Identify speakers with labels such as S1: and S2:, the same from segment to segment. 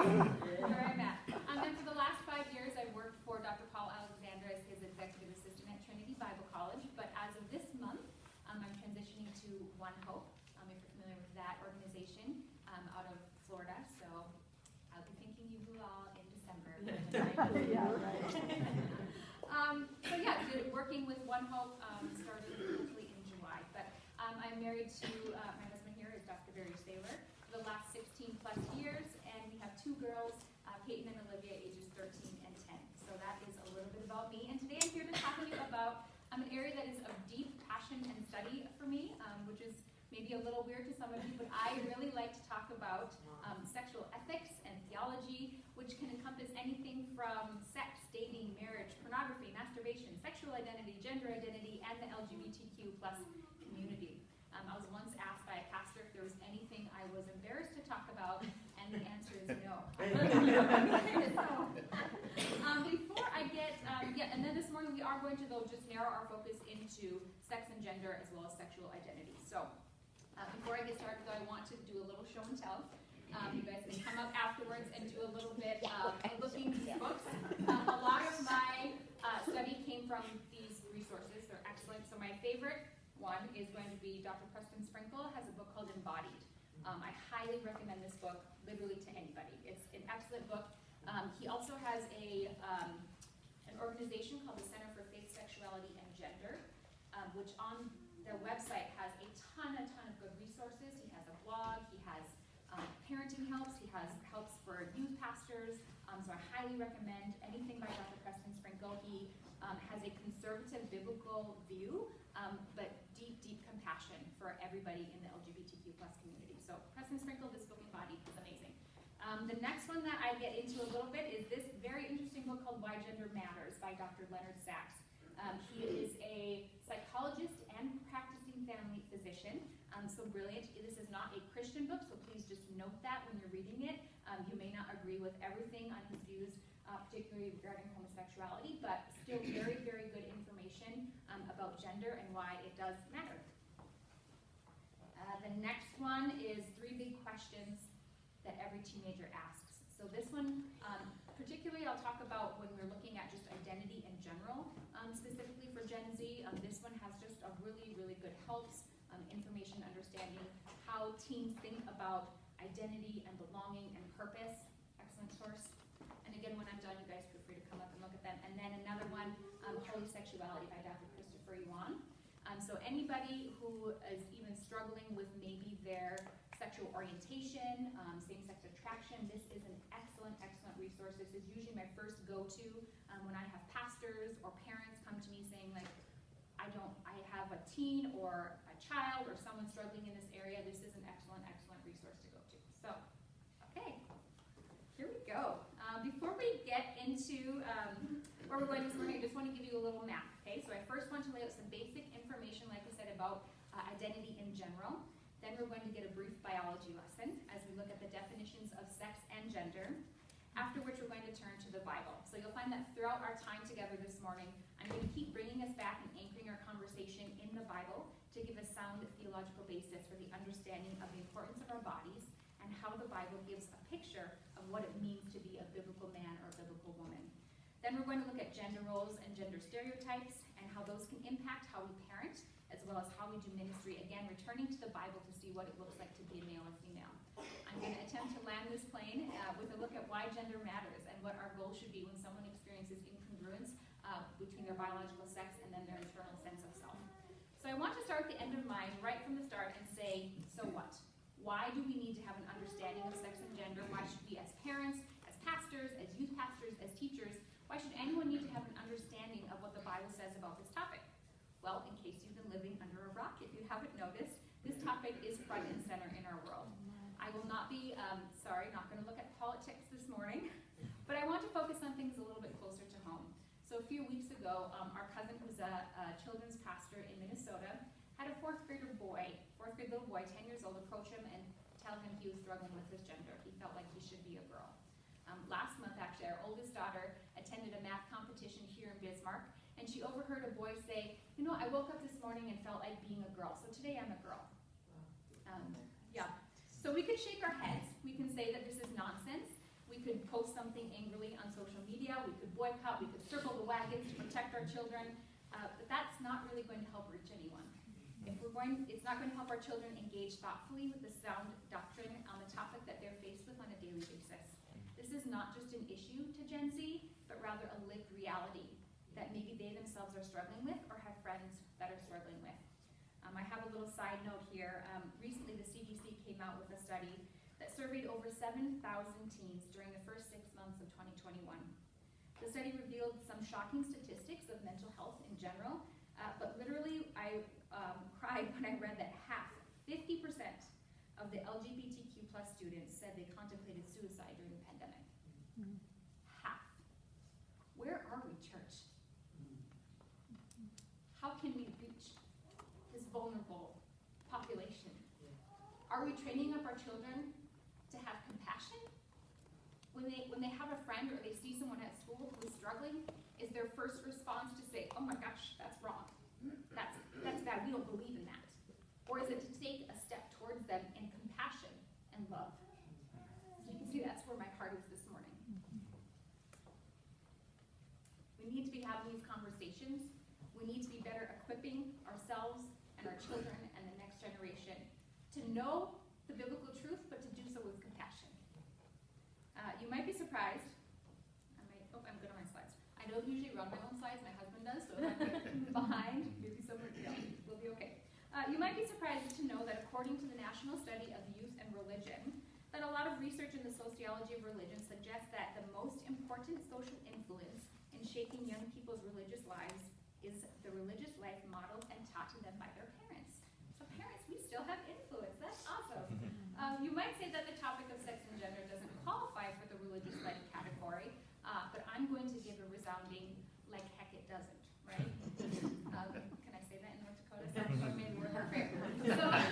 S1: where I'm at. And for the last 5 years, I've worked for Dr. Paul Alexander as his executive assistant at Trinity Bible College. But as of this month, I'm transitioning to One Hope, if you're familiar with that organization, out of Florida. So I'll be thinking of you all in December. Working with One Hope started hopefully in July. But I'm married to my husband here is Dr. Saylor for the last 16 plus years, and we have 2 girls, Peyton and Olivia, ages 13 and 10. So that is a little bit about me. And today I'm here to talk to you about an area that is of deep passion and study for me, which is maybe a little weird to some of you, but I really like to talk about sexual ethics and theology, which can encompass anything from sex, dating, marriage, pornography, masturbation, sexual identity, gender identity, and the LGBTQ plus community. I was once asked by a pastor if there was anything I was embarrassed to talk about, and the answer is no. Before I get, and then this morning we are going to, though, just narrow our focus into sex and gender as well as sexual identity. So before I get started, though, I want to do a little show and tell. You guys can come up afterwards and do a little bit of looking these books. A lot of my study came from these resources. They're excellent. So my favorite one is going to be Dr. Preston Sprinkle has a book called Embodied. I highly recommend this book, literally to anybody. It's an excellent book. He also has an organization called the Center for Faith, Sexuality, and Gender, which on their website has a ton of good resources. He has a blog. He has parenting helps. He has helps for youth pastors. So I highly recommend anything by Dr. Preston Sprinkle. He has a conservative biblical view, but deep compassion for everybody in the LGBTQ plus community. So Preston Sprinkle, this book Embodied is amazing. The next one that I get into a little bit is this very interesting book called Why Gender Matters by Dr. Leonard Sachs. He is a psychologist and practicing family physician. So brilliant. This is not a Christian book, so please just note that when you're reading it. You may not agree with everything on his views, particularly regarding homosexuality, but still very good information about gender and why it does matter. The next one is 3 big questions that every teenager asks. So this one, particularly I'll talk about when we're looking at just identity in general, specifically for Gen Z. This one has just a really good helps, information, understanding how teens think about identity and belonging and purpose. Excellent source. And again, when I'm done, you guys feel free to come up and look at them. And then another one, Holy Sexuality by Dr. Christopher Yuan. So anybody who is even struggling with maybe their sexual orientation, same-sex attraction, this is an excellent resource. This is usually my first go-to when I have pastors or parents come to me saying, like, I have a teen or a child or someone struggling in this area. This is an excellent resource to go to. So, okay, here we go. Before we get into where we're going this morning, I just want to give you a little map, okay? So I first want to lay out some basic information, like I said, about identity in general. Then we're going to get a brief biology lesson as we look at the definitions of sex and gender, after which we're going to turn to the Bible. So you'll find that throughout our time together this morning, I'm going to keep bringing us back and anchoring our conversation in the Bible to give a sound theological basis for the understanding of the importance of our bodies and how the Bible gives a picture of what it means to be a biblical man or a biblical woman. Then we're going to look at gender roles and gender stereotypes and how those can impact how we parent, as well as how we do ministry, again, returning to the Bible to see what it looks like to be a male or female. I'm going to attempt to land this plane with a look at why gender matters and what our goal should be when someone experiences incongruence between their biological sex and then their internal sense of self. So I want to start at the end of mine, right from the start, and say, so what? Why do we need to have an understanding of sex and gender? Why should we, as parents, as pastors, as youth pastors, as teachers, why should anyone need to have an understanding of what the Bible says about this topic? Well, in case you've been living under a rock, if you haven't noticed, this topic is front and center in our world. I will not be, not going to look at politics this morning, but I want to focus on things a little bit closer to home. So a few weeks ago, our cousin, who's a children's pastor in Minnesota, had a fourth grade little boy, 10 years old, approach him and tell him he was struggling with his gender. He felt like he should be a girl. Last month, actually, our oldest daughter attended a math competition here in Bismarck, and she overheard a boy say, I woke up this morning and felt like being a girl, so today I'm a girl. So we could shake our heads. We can say that this is nonsense. We could post something angrily on social media, we could boycott, we could circle the wagons to protect our children, but that's not really going to help reach anyone. It's not going to help our children engage thoughtfully with the sound doctrine on the topic that they're faced with on a daily basis. This is not just an issue to Gen Z, but rather a lived reality that maybe they themselves are struggling with or have friends that are struggling with. I have a little side note here. Recently, the CDC came out with a study that surveyed over 7,000 teens during the first 6 months of 2021. The study revealed some shocking statistics of mental health in general, but literally I cried when I read that 50% of the LGBTQ plus students said they contemplated suicide during the pandemic. Half. Where are we, church? How can we reach this vulnerable population? Are we training up our children to have compassion? When they have a friend or they see someone at school who is struggling, is their first response to say, oh my gosh, that's wrong. That's bad, we don't believe in that. Or is it to take a step towards them in compassion and love? So you can see that's where my heart is this morning. We need to be having these conversations. We need to be better equipping ourselves and our children and the next generation to know the biblical truth, but to do so with compassion. You might be surprised. I'm good on my slides. I don't usually run my own slides, my husband does, so if I'm behind, maybe someone will be okay. You might be surprised to know that according to the National Study of Youth and Religion, that a lot of research in the sociology of religion suggests that the most important social influence in shaping young people's religious lives is the religious life modeled and taught to them by their parents. So parents, we still have influence. That's awesome. You might say that the topic of sex and gender doesn't qualify for the religious life category, but I'm going to give a resounding, like heck it doesn't, right? Can I say that in North Dakota? Or maybe we're more fair. So, I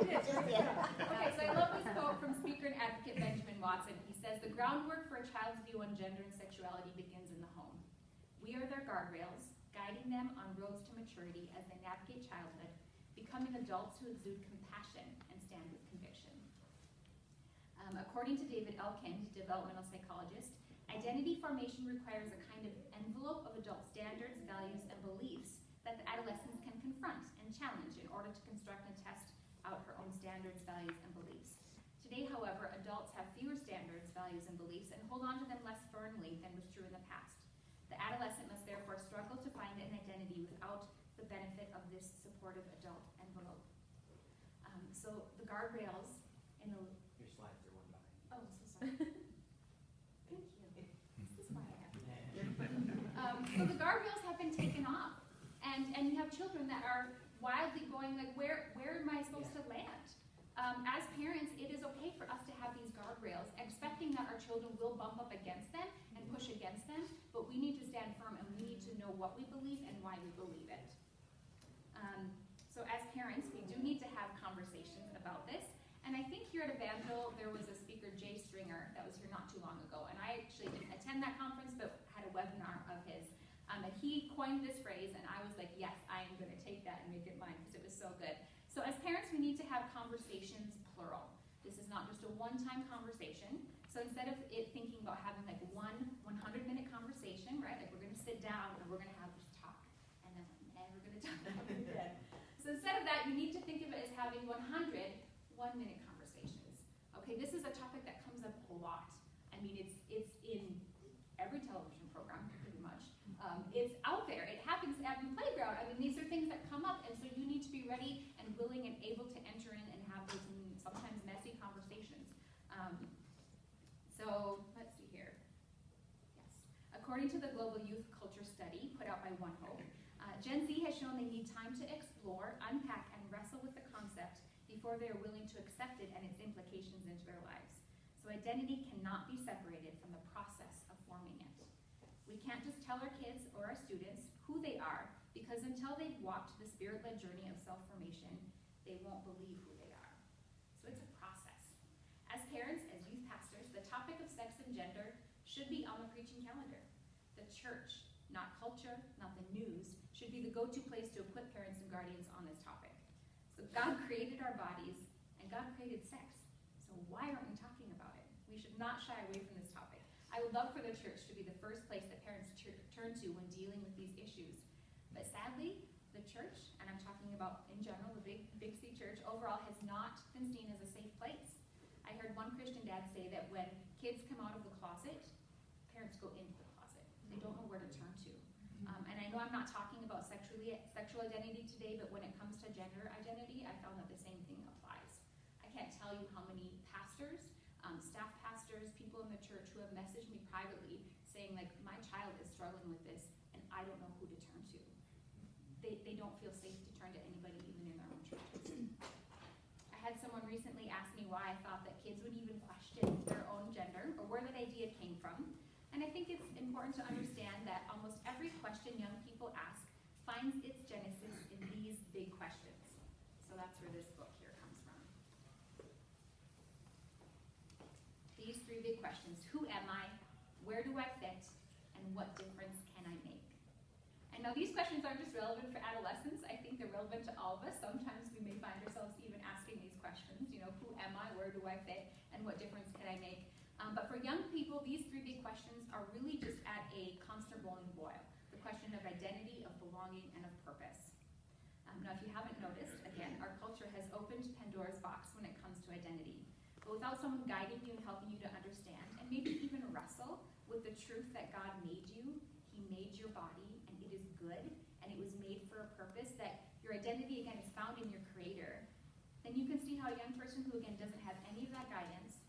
S1: did. Okay, so I love this quote from speaker and advocate Benjamin Watson. He says, the groundwork for a child's view on gender and sexuality begins in the home. We are their guardrails, guiding them on roads to maturity as they navigate childhood, becoming adults who exude compassion and stand with conviction. According to David Elkind, developmental psychologist, identity formation requires a kind of envelope of adult standards, values, and beliefs that the adolescent can confront and challenge in order to construct and test out her own standards, values, and beliefs. Today, however, adults have fewer standards, values, and beliefs and hold on to them less firmly than was true in the past. The adolescent must therefore struggle to find an identity without the benefit of this supportive adult envelope. So the guardrails in the...
S2: Your slides are one behind.
S1: Oh, so sorry. Thank you. This is why I have to. So the guardrails have been taken off. And you have children that are wildly going like, where am I supposed to land? As parents, it is okay for us to have these guardrails, expecting that our children will bump up against them and push against them, but we need to stand firm and we need to know what we believe and why we believe it. So as parents, we do need to have conversations about this. And I think here at Evangel, there was a speaker, Jay Stringer, that was here not too long ago. And I actually didn't attend that conference, but had a webinar of his. And he coined this phrase, and I was like, yes, I am going to take that and make it mine, because it was so good. So as parents, we need to have conversations, plural. This is not just a one-time conversation. So instead of it thinking about having like one 100-minute conversation, right? Like we're going to sit down and we're going to have this talk, and then we're never going to talk about it again. So instead of that, you need to think of it as having 100 one-minute conversations. Okay, this is a topic that comes up a lot. I mean, it's in every television program, pretty much. It's out there. It happens at the playground. I mean, these are things that come up, and so you need to be ready and willing and able to enter in and have those sometimes messy conversations. So let's see here. Yes. According to the Global Youth Culture Study put out by One Hope, Gen Z has shown they need time to explore, unpack, and wrestle with the concept before they are willing to accept it and its implications into their lives. So identity cannot be separated from the process of forming it. We can't just tell our kids or our students who they are, because until they've walked the spirit-led journey of self-formation, they won't believe who they are. So it's a process. As parents, as youth pastors, the topic of sex and gender should be on the preaching calendar. The church, not culture, not the news, should be the go-to place to equip parents and guardians on this topic. So God created our bodies, and God created sex. So why aren't we talking about it? We should not shy away from this topic. I would love for the church to be the first place that parents turn to when dealing with these issues. But sadly, the church, and I'm talking about in general, the big C church overall, has not been seen as a safe place. I heard one Christian dad say that when kids come out of the closet, parents go into the closet. They don't know where to turn to. And I know I'm not talking about sexual identity today, but when it comes to gender identity, I found that the same thing applies. I can't tell you how many pastors, staff pastors, people in the church who have messaged me privately saying, like, my child is struggling with this and I don't know who to turn to. They don't feel safe to turn to anybody, even in their own churches. I had someone recently ask me why I thought that kids would even question their own gender or where that idea came from. And I think it's important to understand that almost every question young people ask finds its genesis in these big questions. So that's where this book here comes from. These three big questions: who am I? Where do I fit? And what difference can I make? And now these questions aren't just relevant for adolescents. I think they're relevant to all of us. Sometimes we may find ourselves even asking these questions. You know, who am I? Where do I fit? And what difference can I make? But for young people, these three big questions are really just at a constant rolling boil. The question of identity, of belonging, and of purpose. Now, if you haven't noticed, again, our culture has opened Pandora's box when it comes to identity. But without someone guiding you and helping you to understand, and maybe even wrestle with the truth that God made you, He made your body, and it is good, and it was made for a purpose, that your identity, again, is found in your Creator, then you can see how a young person who, again, doesn't have any of that guidance,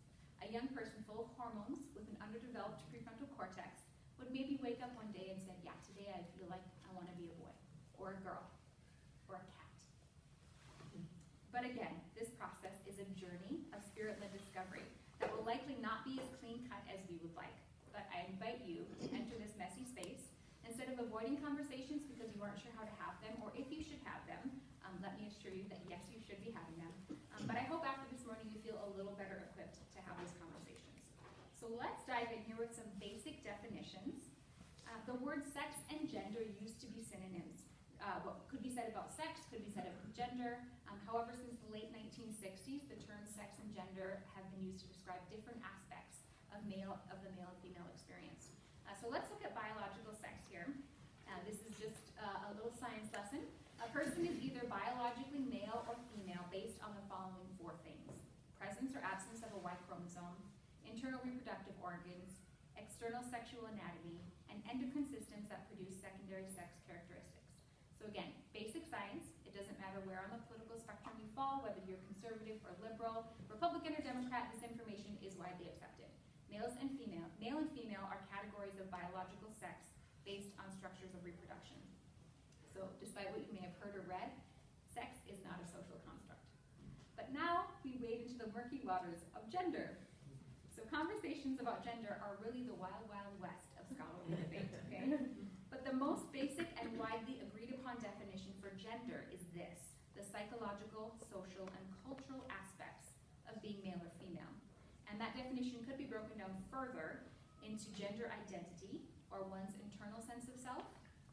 S1: a young person full of hormones with an underdeveloped prefrontal cortex, would maybe wake up one day and say, yeah, today I feel like I want to be a boy, or a girl, or a cat. But again, this process is a journey of spirit-led discovery that will likely not be as clean-cut as we would like. But I invite you to enter this messy space. Instead of avoiding conversations because you aren't sure how to have them, or if you should have them, let me assure you that yes, you should be having them. But I hope after this morning you feel a little better equipped to have those conversations. So let's dive in here with some basic definitions. The word sex and gender used to be synonyms. What could be said about sex could be said about gender. However, since the late 1960s, the terms sex and gender have been used to describe different aspects of the male and female experience. So let's look at biological sex here. This is just a little science lesson. A person is either biologically male or female based on the following four things: presence or absence of a Y chromosome, internal reproductive organs, external sexual anatomy, and endocrine systems that produce secondary sex characteristics. So again, basic science. It doesn't matter where on the political spectrum you fall, whether you're conservative or liberal, Republican or Democrat, this information is widely accepted. Male and female are categories of biological sex based on structures of reproduction. So despite what you may have heard or read, sex is not a social construct. But now we wade into the murky waters of gender. So conversations about gender are really the wild, wild west of scholarly debate, okay? But the most basic and widely agreed upon definition for gender is this: the psychological, social, and cultural aspects of being male or female. And that definition could be broken down further into gender identity, or one's internal sense of self,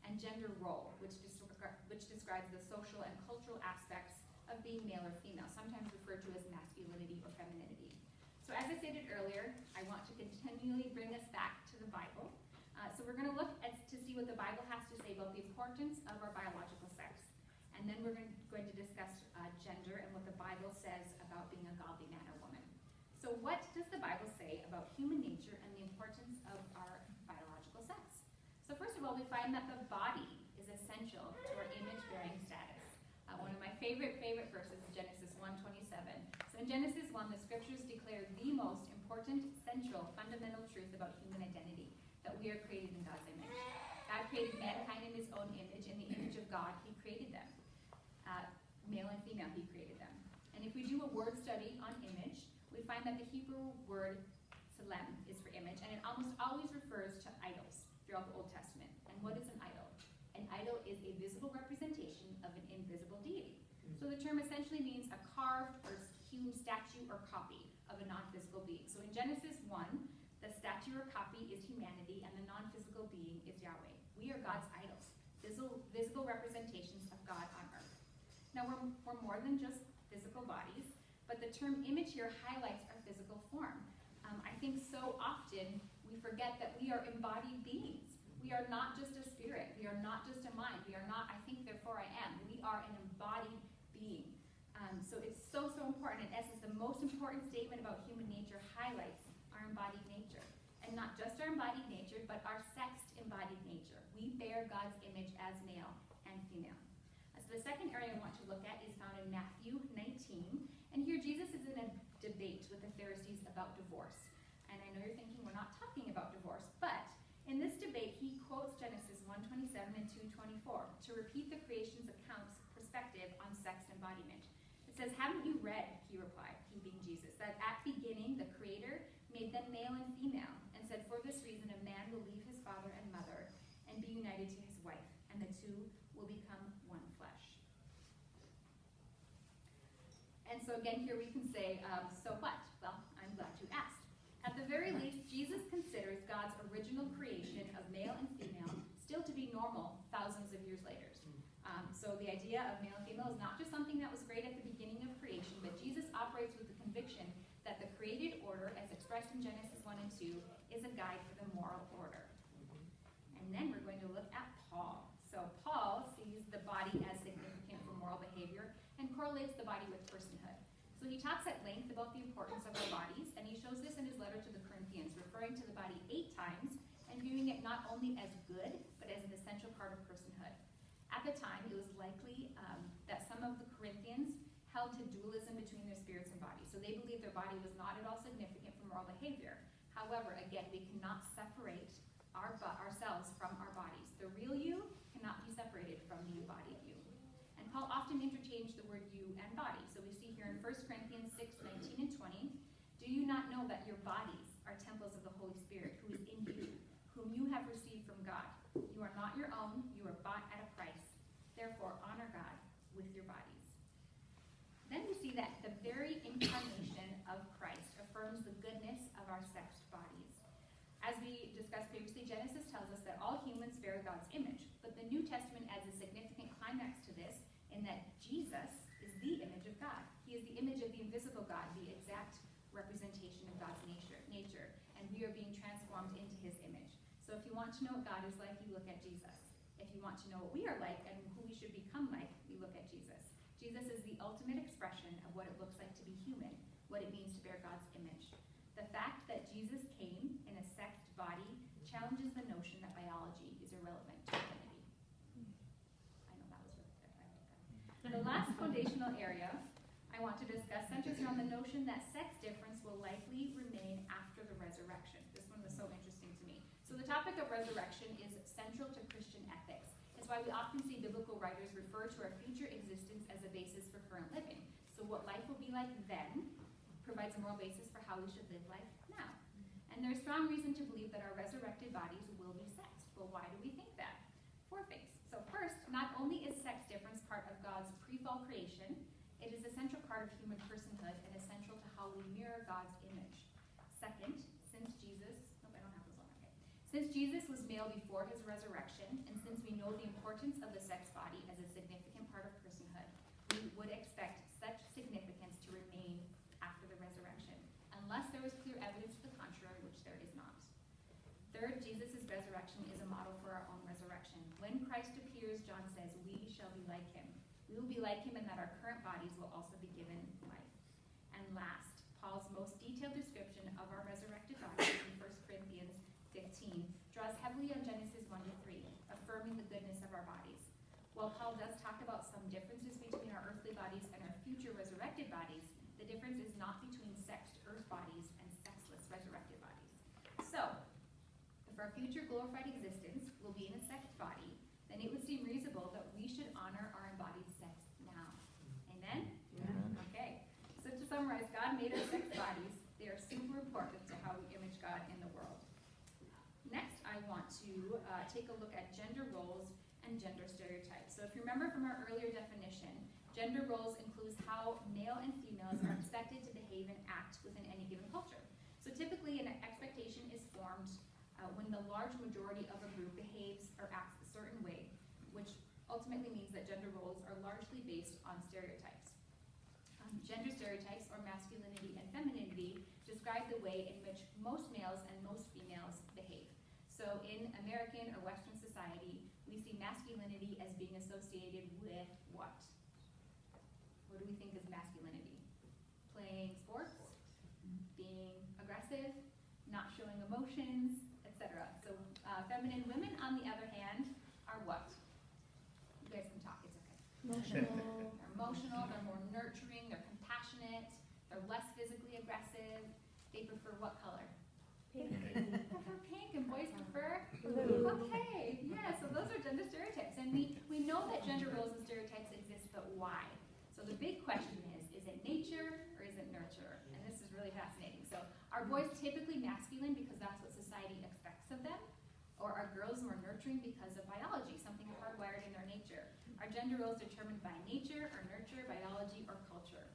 S1: and gender role, which describes the social and cultural aspects of being male or female, sometimes referred to as masculinity or femininity. So as I stated earlier, I want to continually bring us back to the Bible. So we're going to look to see what the Bible has to say about the importance of our biological sex. And then we're going to discuss gender and what the Bible says about being a godly man or woman. So what does the Bible say about human nature and the importance of our biological sex? So first of all, we find that the body is essential to our image-bearing status. One of my favorite verses is Genesis 1:27. So in Genesis 1, the scriptures declare the most important, central, fundamental truth about human identity, that we are created in God's image. God created mankind in His own image. In the image of God, He created them. Male and female, He created them. And if we do a word study on image, we find that the Hebrew word tselem is for image, and it almost always refers to idols throughout the Old Testament. And what is an idol? An idol is a visible representation of an invisible deity. So the term essentially means a carved or hewn statue or copy of a non-physical being. So in Genesis 1, the statue or copy is humanity, and the non-physical being is Yahweh. We are God's idols, visible representations of God on earth. Now we're more than just physical bodies, but the term image here highlights our physical form. I think so often we forget that we are embodied beings. We are not just a spirit. We are not just a mind. We are not, I think, therefore I am. We are an embodied being. So it's so important. In essence, the most important statement about human nature highlights our embodied nature. And not just our embodied nature, but our sexed embodied nature. We bear God's image as male and female. So the second area I want to look at is found in Matthew 19. And here Jesus is in a debate with the Pharisees about divorce. And I know you're thinking we're not talking about divorce, but in this debate, he quotes Genesis 1:27 and 2:24 to repeat the creation's account's perspective on sex embodiment. It says, "Haven't you read," he replied, he being Jesus, "that at beginning the Creator made them male and female, and said, for this reason a man will leave his father and mother and be united to his wife, and the two will become one flesh." And so again, here we can say, so what? Well, I'm glad you asked. At the very least, Jesus considers God's original creation of male and female still to be normal thousands of years later. So the idea of male and female is not just something that was great at the beginning of creation, but Jesus operates with the conviction that the created order, as expressed in Genesis 1 and 2, is a guide for the moral order. And then we're going to look at Paul. So Paul sees the body as significant for moral behavior and correlates the body with personhood. So he talks at length about the importance of our bodies, and he shows this in his letter to the Corinthians, referring to the body 8 times and viewing it not only as good, but as an essential part of personhood. At the time, it was likely that some of the Corinthians held to dualism between their spirits and bodies. So they believed their body was not at all significant for moral behavior. However, again, we cannot separate ourselves from our bodies. The real you cannot be separated from the embodied you. And Paul often interchanged the word you and body. So we see here in 1 Corinthians 6:19 and 20, "Do you not know that your bodies are temples of the Holy Spirit who is in you, whom you have received from God? You are not your own, you are bought at a price. Therefore, honor God with your bodies." Then we see that the very incarnation of Christ affirms the goodness of our sexed bodies. As we discussed previously, Genesis tells us that all humans bear God's image, but the New Testament adds a significant climax to this in that Jesus is the image of God. He is the image of the invisible God, the exact representation of God's nature, and we are being transformed into his image. So if you want to know what God is like, you look at Jesus. If you want to know what we are like and who we should become like, we look at Jesus. Jesus is the ultimate expression of what it looks like to be human, what it means to bear God's image. The fact that Jesus came in a sexed body challenges the notion that biology is irrelevant to identity. I know that was really good. The last foundational area I want to discuss centers around the notion that sex difference will likely remain after the resurrection. This one was so interesting to me. So the topic of resurrection is central to Christian ethics. It's why we often see biblical writers refer to our future existence as a basis for current living. So what life will be like then provides a moral basis for how we should live life now. And there's strong reason to believe that our resurrected bodies will be sexed. Well, why do we think that? 4 things. So first, not only is sex difference part of God's pre-fall creation, it is a central part of human personhood and essential to how we mirror God's image. Second, since Jesus was male before his resurrection, and since we know the importance of the sex body as a significant part of personhood, we would expect such significance to remain after the resurrection, unless there was clear evidence to the contrary, which there is not. Third, Jesus' resurrection is a model for our own resurrection. When Christ appears, John says, we shall be like him. We will be like him in that our current bodies will also be given life. And last, Paul's most detailed description of our resurrected bodies in 1 Corinthians 15 draws heavily on Genesis 1 to 3, affirming the goodness of our bodies. While Paul does talk about some differences between our earthly bodies and our future resurrected bodies, the difference is not between sexed earth bodies and sexless resurrected bodies. So, if our future glorified existence will be in a sexed body, then it would seem reasonable that we should honor our embodied sex now. Amen?
S2: Amen.
S1: Okay. So to summarize, God made our sex bodies. They are super important to how we image God in the world. Next, I want to take a look at gender roles and gender stereotypes. So if you remember from our earlier definition, gender roles includes how male and females are expected to behave and act within any given culture. So typically an expectation is formed when the large majority of a group behaves or acts a certain way, which ultimately means that gender roles are largely based on stereotypes. Gender stereotypes, or masculinity and femininity, describe the way in which most males and most females behave. So in American or Western society, we see masculinity as being associated with what? What do we think is masculinity? Playing sports, being aggressive, not showing emotions, etc. So feminine women, on the other hand, are what? You guys can talk, it's okay.
S2: Emotional.
S1: They're emotional, they're more nurturing, they're compassionate, they're less physically aggressive. They prefer what color?
S2: Pink.
S1: They prefer pink, and boys prefer
S2: Blue.
S1: Okay, yeah, so those are gender stereotypes. And we know that gender roles and stereotypes exist, but why? So the big question is it nature or is it nurture? And this is really fascinating. So are boys typically masculine because that's what society expects of them? Or are girls more nurturing because of biology, something hardwired in their nature? Are gender roles determined by nature or nurture, biology, or culture?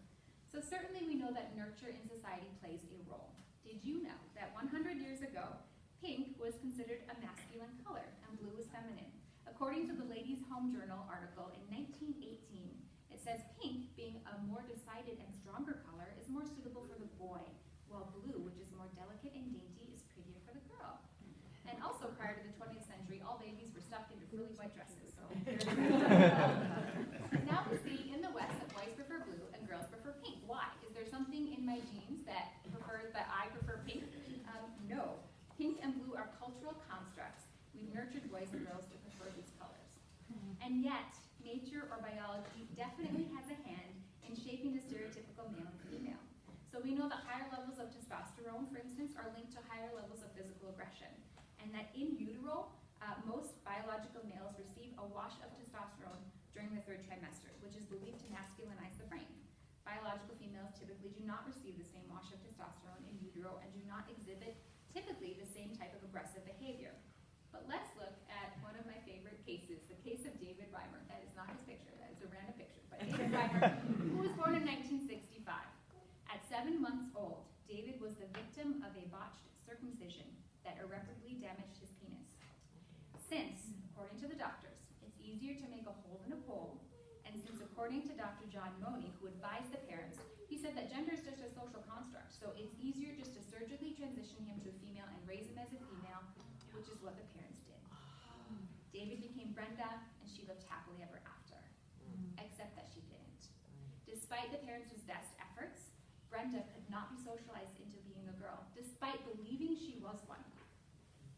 S1: So certainly we know that nurture in society plays a role. Did you know that 100 years ago, pink was considered a masculine color and blue was feminine? According to the Ladies' Home Journal article in 1918, it says pink, being a more decided and stronger color, is more suitable for the boy, while blue, which is more delicate and dainty, is prettier for the girl. And also prior to the 20th century, all babies were stuffed into frilly white dresses. So now we see in the West that boys prefer blue and girls prefer pink. Why? Is there something in my genes that I prefer pink? No. Pink and blue are cultural constructs. We've nurtured boys and girls to prefer these colors. And yet, nature or biology definitely has a hand in shaping the stereotypical male and female. So we know that higher levels of testosterone, for instance, are linked to higher levels of physical aggression. And that in utero, most biological males receive a wash of testosterone during the 3rd trimester, which is believed to masculinize the brain. Biological females typically do not receive the same wash of testosterone in utero and do not exhibit typically the same type of aggressive behavior. But let's look at one of my favorite cases, the case of David Reimer. That is not his picture, that is a random picture. But David Reimer, who was born in 1965. At 7 months old, David was the victim of a botched circumcision that irreparably damaged his penis. Since, according to the doctors, it's easier to make a hole than a pole, and since according to Dr. John Money, who advised the parents, he said that gender is just a social construct, so it's easier just to surgically transition him to a female and raise him as a female, which is what the parents did. David became Brenda, and she lived happily ever after, except that she didn't. Despite the parents' best efforts, Brenda could not be socialized into being a girl, despite believing she was one.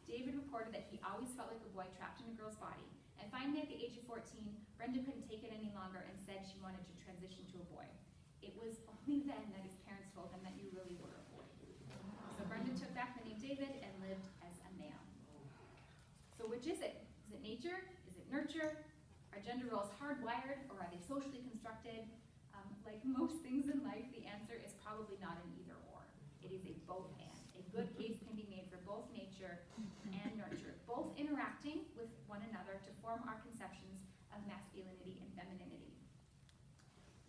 S1: David reported that he always felt like a boy trapped in a girl's body, and finally at the age of 14, Brenda couldn't take it any longer and said she wanted to transition to a boy. It was only then that his parents told him that you really were a boy. So Brenda took back the name David and lived as a male. So which is it? Is it nature? Is it nurture? Are gender roles hardwired, or are they socially constructed? Like most things in life, the answer is probably not an either or. It is a both and. A good case can be made for both nature and nurture, both interacting with one another to form our conceptions of masculinity and femininity.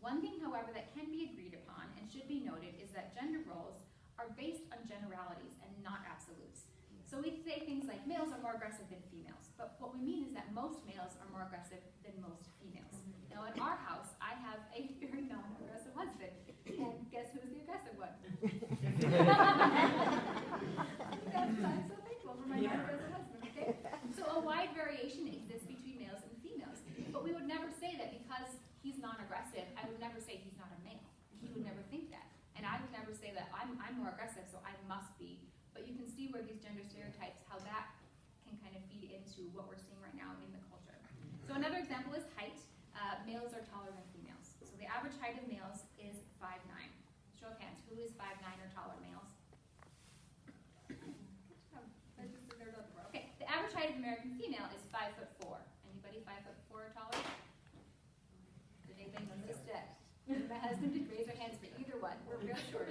S1: One thing, however, that can be agreed upon and should be noted is that gender roles are based on generalities and not absolutes. So we say things like males are more aggressive than females, but what we mean is that most males are more aggressive than most females. Now in our house, I have a very non-aggressive husband, and guess who's the aggressive one? I'm so thankful for my non-aggressive husband, okay? So a wide variation exists between males and females, but we would never say that because he's non-aggressive, I would never say he's not a male. He would never think that. And I would never say that I'm more aggressive, so I must be. But you can see where these gender stereotypes, how that can kind of feed into what we're seeing right now in the culture. So another example is height. Males are taller than females. So the average height of males is 5'9". Show of hands, who is 5'9" or taller males? Okay, the average height of American female is 5'4". Anybody 5'4" or taller? Did anything on this deck? My husband did raise their hands for either one. We're real short.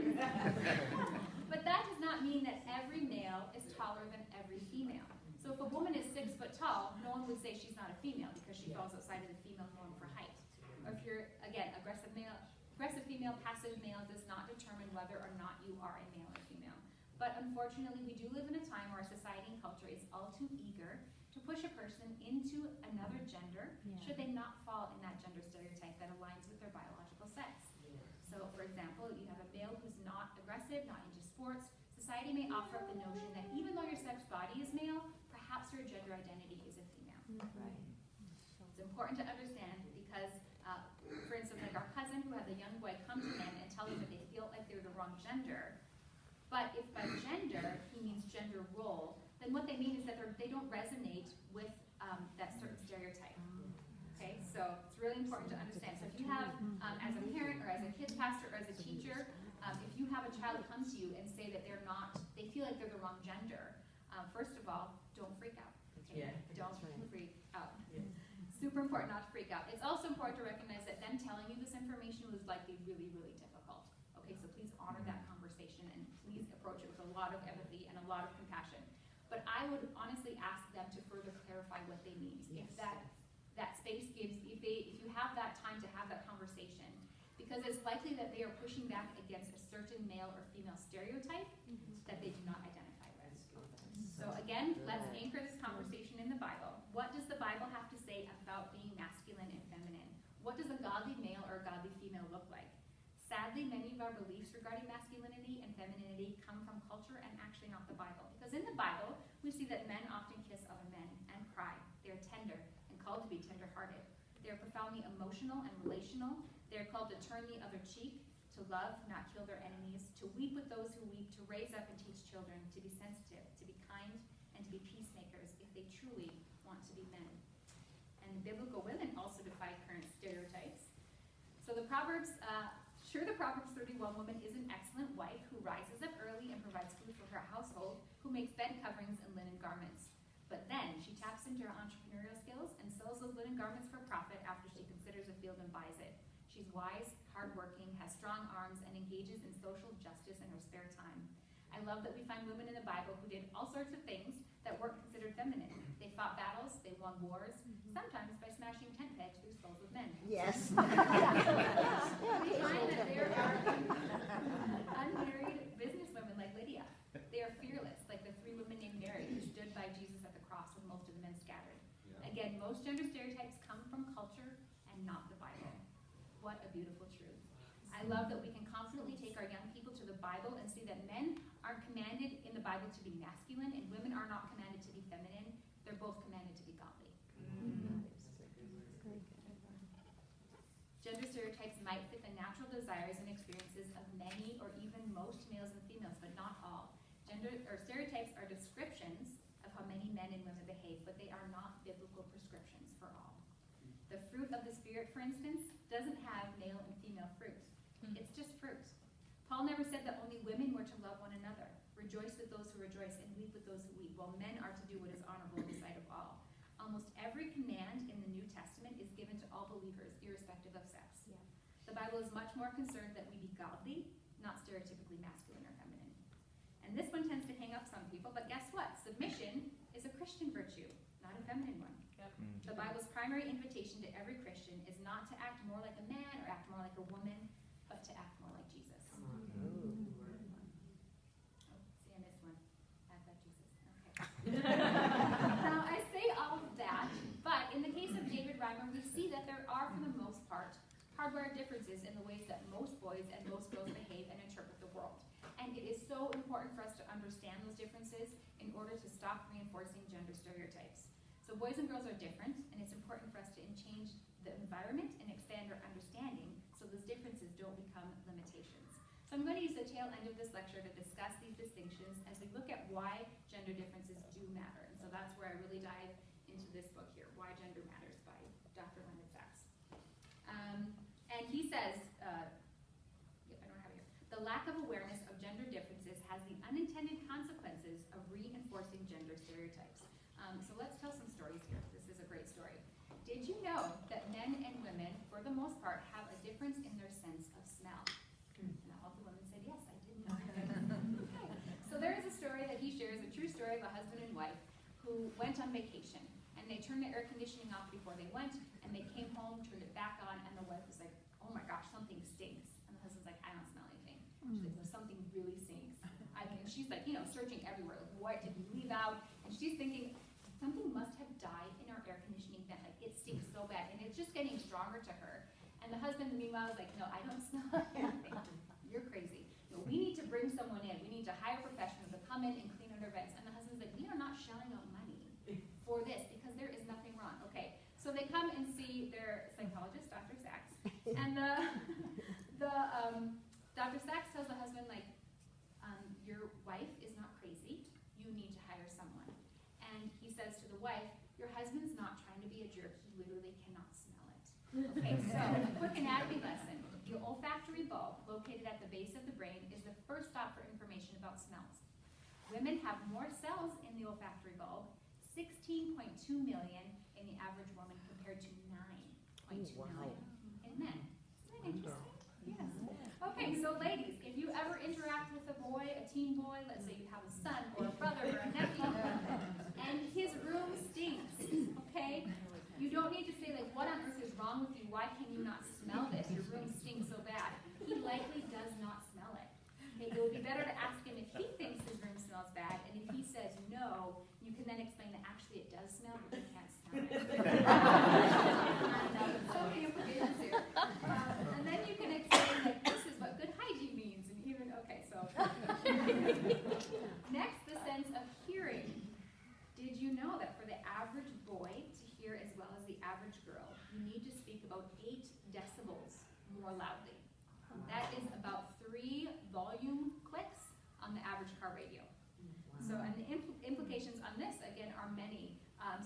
S1: But that does not mean that every male is taller than every female. So if a woman is 6 foot tall, no one would say she's not a female because she falls outside of the female norm for height. Or if you're, again, aggressive female, passive male does not determine whether or not you are a male or female. But unfortunately, we do live in a time where our society and culture is all too eager to push a person into another gender should they not fall in that gender stereotype that aligns with their biological sex. So, for example, you have a male who's not aggressive, not into sports, society may offer up the notion that even though your sex body is male, perhaps your gender identity is a female.
S2: Right.
S1: It's important to understand because, for instance, like our cousin who has a young boy come to him and tell him that they feel like they're the wrong gender, but if by gender he means gender role, then what they mean is that they don't resonate with that certain stereotype. Okay, so it's really important to understand. So if you have, as a parent or as a kids pastor or as a teacher, if you have a child come to you and say that they feel like they're the wrong gender, first of all, don't freak out. Okay?
S3: Yeah.
S1: Don't freak out.
S3: Yeah.
S1: Super important not to freak out. It's also important to recognize that them telling you this information was likely really, really difficult. Okay, so please honor that conversation and please approach it with a lot of empathy and a lot of compassion. But I would honestly ask them to further clarify what they mean.
S3: Yes.
S1: If that space gives, if you have that time to have that conversation, because it's likely that they are pushing back against a certain male or female stereotype that they do not identify with. So again, let's anchor this conversation in the Bible. What does the Bible have to say about being masculine and feminine? What does a godly male or a godly female look like? Sadly, many of our beliefs regarding masculinity and femininity come from culture and actually not the Bible. Because in the Bible, we see that men often kiss other men and cry. They're tender and called to be tender-hearted. They're profoundly emotional and relational. They're called to turn the other cheek, to love, not kill their enemies, to weep with those who weep, to raise up and teach children, to be sensitive, to be kind, and to be peacemakers if they truly want to be men. And biblical women also defy current stereotypes. So the Proverbs 31 woman is an excellent wife who rises up early and provides food for her household, who makes bed coverings and linen garments. But then she taps into her entrepreneurial skills and sells those linen garments for profit after she considers a field and buys it. She's wise, hardworking, has strong arms, and engages in social justice in her spare time. I love that we find women in the Bible who did all sorts of things that weren't considered feminine. They fought battles, they won wars, sometimes by smashing tent pegs through skulls of men.
S2: Yes.
S1: We find that there are unmarried businesswomen like Lydia. They are fearless, like the 3 women named Mary who stood by Jesus at the cross with most of the men scattered. Again, most gender stereotypes come from culture and not the Bible. What a beautiful truth. I love that we can confidently take our young people to the Bible and see that men aren't commanded in the Bible to be masculine and women are not commanded to be feminine. They're both commanded to be godly. Gender stereotypes might fit the natural desires and experiences of many or even most males and females, but not all. Stereotypes are descriptions of how many men and women behave, but they are not biblical prescriptions for all. The fruit of the Spirit, for instance, doesn't have male and female fruit. It's just fruit. Paul never said that only women were to love one another, rejoice with those who rejoice, and weep with those who weep, while men are to do what is honorable in the sight of all. Almost every command in the New Testament is given to all believers, irrespective of sex.
S2: Yeah.
S1: The Bible is much more concerned that we be godly, not stereotypically masculine or feminine. And this one tends to hang up some people, but guess what? Submission is a Christian virtue, not a feminine one.
S3: Yep.
S1: The Bible's primary invitation to every Christian is not to act more like a man or act more like a woman, but to act more like Jesus. Oh, see, I missed one. Act like Jesus. Okay. Now, I say all of that, but in the case of David Reimer, we see that there are, for the most part, hardwired differences in the ways that most boys and most girls behave and interpret the world. And it is so important for us to understand those differences in order to stop reinforcing gender stereotypes. So boys and girls are different, and it's important for us to change the environment and expand our understanding so those differences don't become limitations. So I'm going to use the tail end of this lecture to discuss these distinctions as we look at why gender differences do matter. And so that's where I really dive into this book here, Why Gender Matters by Dr. Leonard Sachs. And he says, the lack of awareness of gender differences has the unintended consequences of reinforcing gender stereotypes. So let's tell some stories here. This is a great story. Did you know that men and women, for the most part, have a difference in their sense of smell? And all the women said, yes, I did know. Okay. So there is a story that he shares, a true story of a husband and wife who went on vacation. And they turned the air conditioning off before they went, and they came home, turned it back on, and the wife was like, oh my gosh, something stinks. And the husband's like, I don't smell anything. She's like, no, something really stinks. She's like, searching everywhere. Like, what did we leave out? And she's thinking, something must have died in our air conditioning vent. Like, it stinks so bad. And it's just getting stronger to her. And the husband, meanwhile, is like, no, I don't smell anything. You're crazy. No, we need to bring someone in. We need to hire professionals to come in and clean under vents. And the husband's like, we are not shelling out money for this because there is nothing wrong. Okay, so they come and see their psychologist, Dr. Sachs, and Dr. Sachs tells the husband, like, your wife is not crazy. You need to hire someone. And he says to the wife, your husband's not trying to be a jerk. He literally cannot smell it. Okay, so a quick anatomy lesson. The olfactory bulb, located at the base of the brain, is the first stop for information about smells. Women have more cells in the olfactory bulb, 16.2 million in the average woman compared to 9.2 million in men. Isn't that interesting? Yes. Okay, so ladies, if you ever interact with a boy, a teen boy, let's say you have a son or a brother or a nephew, and his room stinks, okay? You don't need to say, like, what on earth is wrong with you? Why can you not smell this? Your room stinks so bad. He likely does not smell it. Okay, it would be better to ask him if he thinks his room smells bad, and if he says no, you can then explain that actually it does smell, but you can't smell it. So many implications here. And then you can explain, like, this is what good hygiene means, and even, okay, so. Next, the sense of hearing. Did you know that for the average boy to hear as well as the average girl, you need to speak about 8 decibels more loudly? That is about 3 volume clicks on the average car radio. So, and the implications on this, again, are many.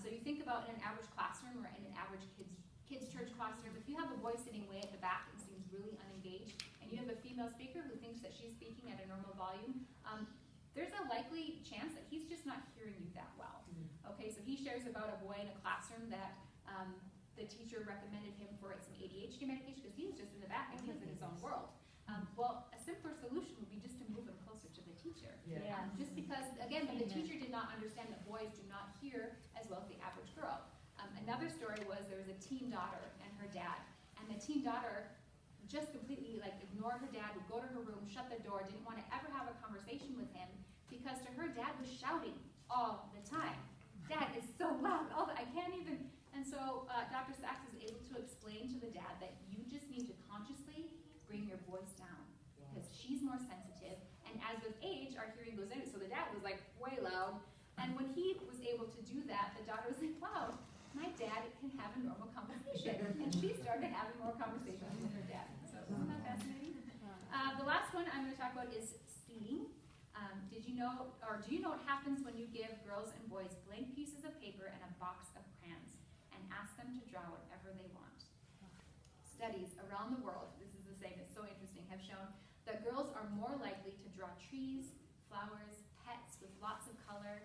S1: So you think about in an average classroom or in an average kids church classroom, if you have a boy sitting way at the back and seems really unengaged, and you have a female speaker who thinks that she's speaking at a normal volume, there's a likely chance that he's just not hearing you that well. Okay, so he shares about a boy in a classroom that the teacher recommended him for some ADHD medication because he was just in the back and he was in his own world. Well, a simpler solution would be just to move him closer to the teacher.
S2: Yeah.
S1: Just because, again, the teacher did not understand that boys do not hear as well as the average girl. Another story was there was a teen daughter and her dad, and the teen daughter just completely ignored her dad, would go to her room, shut the door, didn't want to ever have a conversation with him because to her dad was shouting all the time. Dad is so loud, I can't even. And so Dr. Sachs is able to explain to the dad that you just need to consciously bring your voice down because she's more sensitive. And as with age, our hearing goes in. So the dad was way loud. And when he was able to do that, the daughter was like, wow, my dad can have a normal conversation. And she started having more conversations with her dad. So isn't that fascinating? The last one I'm going to talk about is speeding. Do you know what happens when you give girls and boys blank pieces of paper and a box of crayons and ask them to draw whatever they want? Studies around the world, this is the same, it's so interesting, have shown that girls are more likely to draw trees, flowers, pets with lots of color,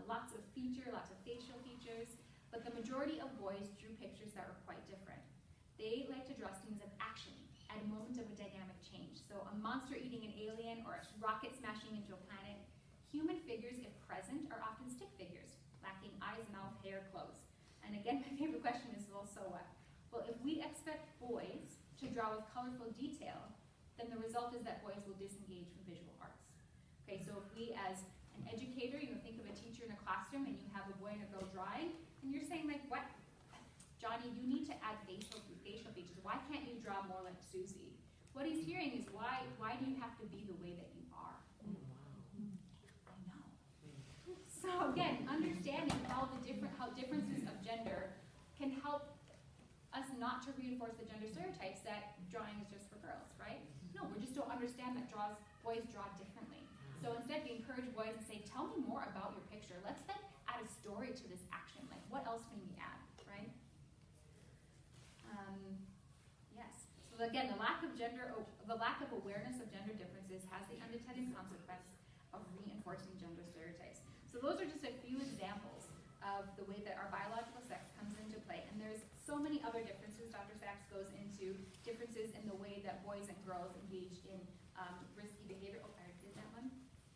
S1: lots of facial features, but the majority of boys drew pictures that were quite different. They like to draw scenes of action at a moment of a dynamic change. So a monster eating an alien or a rocket smashing into a planet. Human figures, if present, are often stick figures, lacking eyes, mouth, hair, clothes. And again, my favorite question is, well, so what? Well, if we expect boys to draw with colorful detail, then the result is that boys will disengage from visual arts. Okay, so if we as an educator, think of a teacher in a classroom and you have a boy and a girl drawing, and you're saying what? Johnny, you need to add facial features. Why can't you draw more like Susie? What he's hearing is why do you have to be the way that you are? I know. So again, understanding how differences of gender can help us not to reinforce the gender stereotypes that drawing is just for girls, right? No, we just don't understand that boys draw differently. So instead we encourage boys and say, tell me more about your picture. Let's add a story to this action. What else can we add, right? Yes. So again, the lack of awareness of gender differences has the unintended consequence of reinforcing gender stereotypes. So those are just a few examples of the way that our biological sex comes into play. And there's so many other differences. Dr. Sachs goes into differences in the way that boys and girls engage in risky behavior. Oh, I did that one.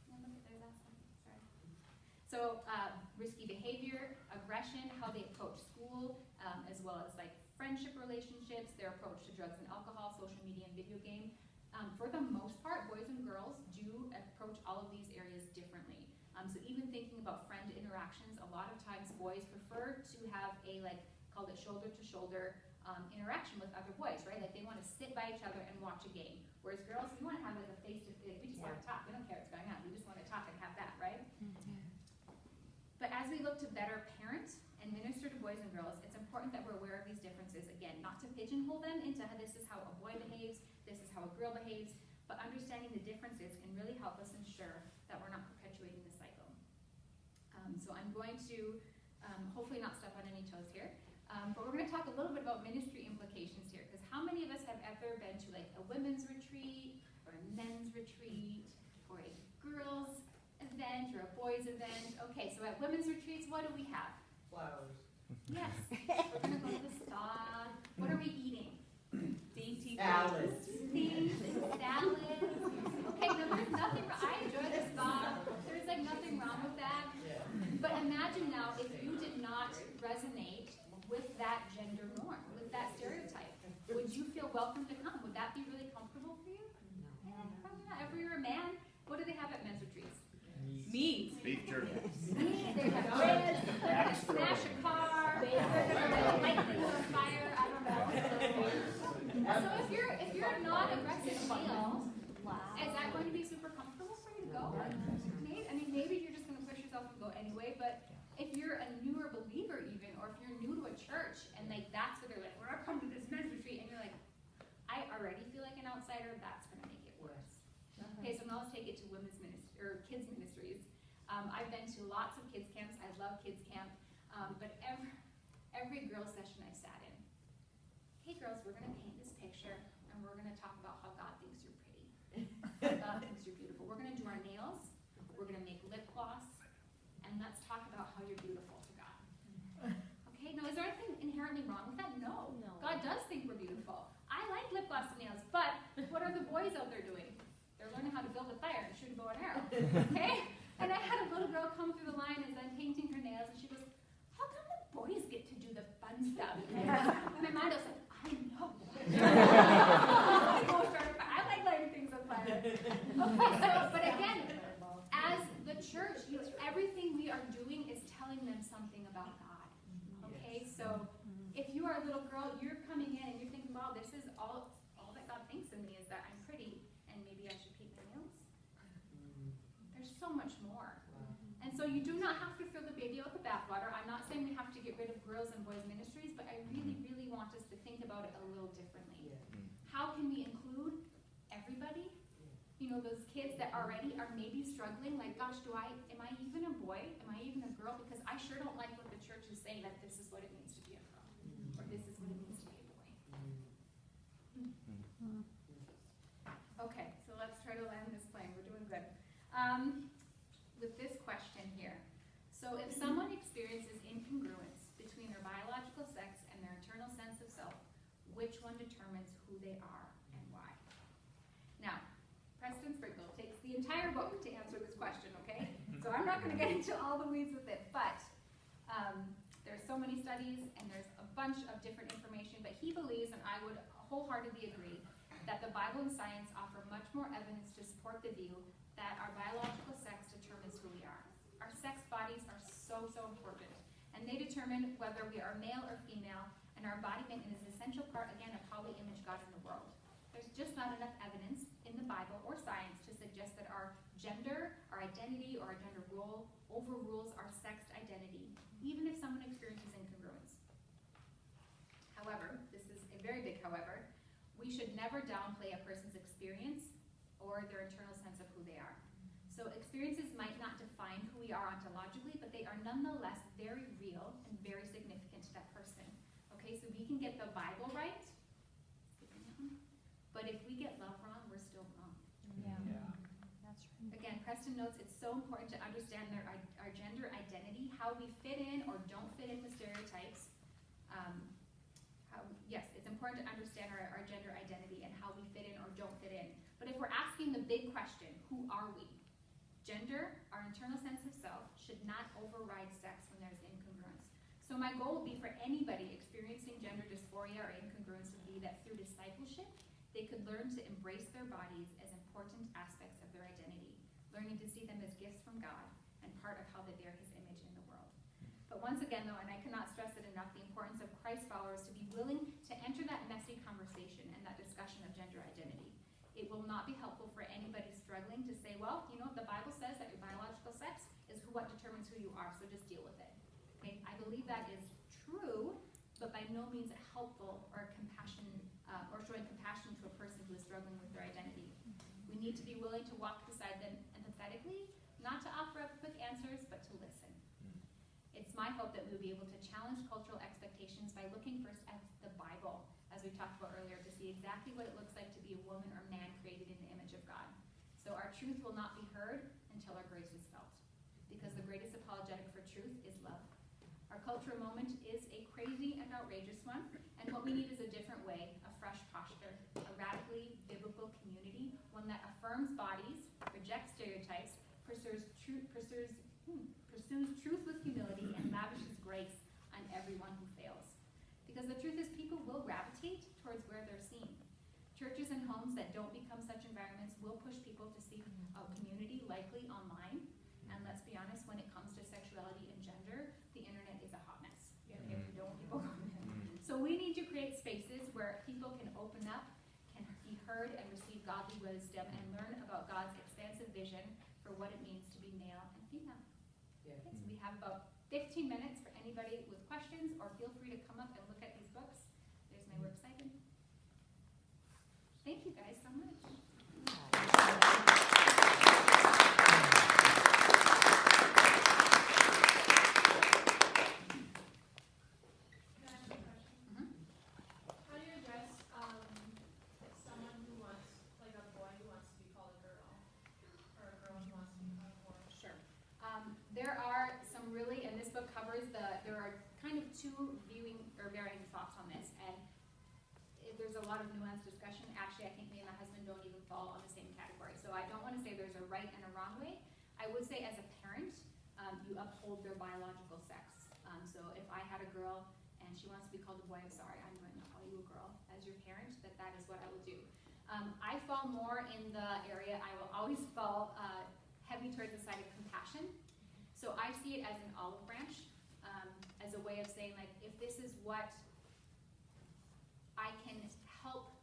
S1: Yeah, look, there's that one. Sorry. So risky behavior, aggression, how they approach school, as well as friendship relationships, their approach to drugs and alcohol, social media, and video game. For the most part, boys and girls do approach all of these areas differently. So even thinking about friend interactions, a lot of times boys prefer to have a shoulder-to-shoulder interaction with other boys, right? They want to sit by each other and watch a game. Whereas girls, we want to have like a face-to-face, we just want to talk, we don't care what's going on, we just want to talk and have that, right? But as we look to better parent and minister to boys and girls, it's important that we're aware of these differences, again, not to pigeonhole them into how this is how a boy behaves, this is how a girl behaves, but understanding the differences can really help us ensure that we're not perpetuating the cycle. So I'm going to hopefully not step on any toes here, but we're going to talk a little bit about ministry implications here, because how many of us have ever been to like a women's retreat or a men's retreat or a girls' event or a boys' event? Okay, so at women's retreats, what do we have?
S3: Flowers.
S1: Yes, we're going to go to the spa. What are we eating?
S2: Dainty
S3: Salads.
S1: Things and salads. Okay, no, there's nothing wrong. I enjoy the spa. There's like nothing wrong with that.
S3: Yeah.
S1: But imagine now if you did not resonate with that gender norm, with that stereotype. Would you feel welcome to come? Would that be really comfortable for you? Probably not. If you're a man, what do they have at men's retreats?
S2: Meat.
S4: Beef jerky.
S1: Meat, they have bread, they're going to smash a car, they're going to light things on fire, I don't know. So if you're a non-aggressive male, is that going to be super comfortable for you to go? Maybe you're just going to push yourself and go anyway, but if you're a newer believer even, or if you're new to a church, and like that's what they're like, we're going to come to this men's retreat, and you're like, I already feel like an outsider, that's going to make it worse. Okay, so now let's take it to women's ministry, or kids ministries. I've been to lots of kids camps, I love kids camp, but every girls session I sat in, hey girls, we're going to paint this picture, and we're going to talk about how God thinks you're pretty. God thinks you're beautiful. We're going to do our nails, we're going to make lip gloss, and let's talk about how you're beautiful to God. Okay, now is there anything inherently wrong with that? No. God does think we're beautiful. I like lip gloss and nails, but what are the boys out there doing? They're learning how to build a fire and shoot a bow and arrow. Okay? And I had a little girl come through the line as I'm painting her nails, and she goes, how come the boys get to do the fun stuff? And my mind was like, I know. I like lighting things on fire. Okay, so, but again, as the church, everything we are doing is telling them something about God. Okay, so if you are a little girl, you're coming in and you're thinking, wow, this is all that God thinks of me is that I'm pretty and maybe I should paint my nails. There's so much more. And so you do not have to throw the baby out the bathwater. I'm not saying we have to get rid of girls and boys ministries, but I really, really want us to think about it a little differently. How can we include everybody? You know, those kids that already are maybe struggling, like, gosh, am I even a boy? Am I even a girl? Because I sure don't like what the church is saying that this is what it means to be a girl. Or this is what it means to be a boy. Okay, so let's try to land this plane. We're doing good. With this question here. So if someone experiences incongruence between their biological sex and their internal sense of self, which one determines who they are and why? Now, Preston Sprinkle takes the entire book to answer this question, okay? So I'm not going to get into all the weeds with it, but there's so many studies and there's a bunch of different information, but he believes, and I would wholeheartedly agree, that the Bible and science offer much more evidence to support the view that our biological sex determines who we are. Our sex bodies are so important, and they determine whether we are male or female, and our embodiment is an essential part, again, of how we image God in the world. There's just not enough evidence in the Bible or science to suggest that our gender, our identity, or our gender role overrules our sexed identity, even if someone experiences incongruence. However, this is a very big however, we should never downplay a person's experience or their internal sense of who they are. So experiences might not define who we are ontologically, but they are nonetheless very real and very significant to that person. Okay, so we can get the Bible right, but if we get love wrong, we're still wrong.
S2: That's right.
S1: Again, Preston notes it's so important to understand our gender identity, how we fit in or don't fit in with stereotypes. Yes, it's important to understand our gender identity and how we fit in or don't fit in. But if we're asking the big question, who are we? Gender, our internal sense of self, should not override sex when there's incongruence. So my goal would be for anybody experiencing gender dysphoria or incongruence would be that through discipleship, they could learn to embrace their bodies as important aspects of their identity, learning to see them as gifts from God and part of how they bear his image in the world. But once again, though, and I cannot stress it enough, the importance of Christ followers to be willing to enter that messy conversation and that discussion of gender identity. It will will not be helpful for anybody struggling to say, well, you know, the Bible says that your biological sex is what determines who you are, so just deal with it. Okay, I believe that is true, but by no means helpful or or showing compassion to a person who is struggling with their identity. We need to be willing to walk beside them empathetically, not to offer up quick answers, but to listen. It's my hope that we'll be able to challenge cultural expectations by looking first at the Bible, as we talked about earlier, to see exactly what it looks like to be a woman or man created in the image of God. So our truth will not be heard until our grace is felt, because the greatest apologetic for truth is love. Our cultural moment is a crazy and outrageous one, and what we need is a different way, a fresh posture, a radically biblical community, one that affirms bodies, rejects stereotypes, pursues truth with humility, and lavishes grace on everyone who fails. Because the truth is, people will gravitate towards where they're seen. Churches and homes that don't become such environments will push people to seek a community, likely online. And let's be honest, when it comes to sexuality and gender, the internet is a hot mess. Okay, we don't want people going there. So we need to create spaces where people can open up, can be heard, and receive godly wisdom, and learn about God's expansive vision for what it means to be male and female.
S3: Yeah.
S1: Okay, so we have about 15 minutes for anybody with questions, or feel free to come up and look at these books. There's my works cited. Thank you guys so much. There are some really, and this book covers there are kind of two viewing or varying thoughts on this, and there's a lot of nuanced discussion. Actually, I think me and my husband don't even fall on the same category, so I don't want to say there's a right and a wrong way. I would say as a parent, you uphold their biological sex. So if I had a girl and she wants to be called a boy, I'm sorry, I'm going to call you a girl. As your parent, that is what I will do. I fall more in the area, I will always fall heavy towards the side of compassion. So I see it as an olive branch, as a way of saying, like, if this is what I can help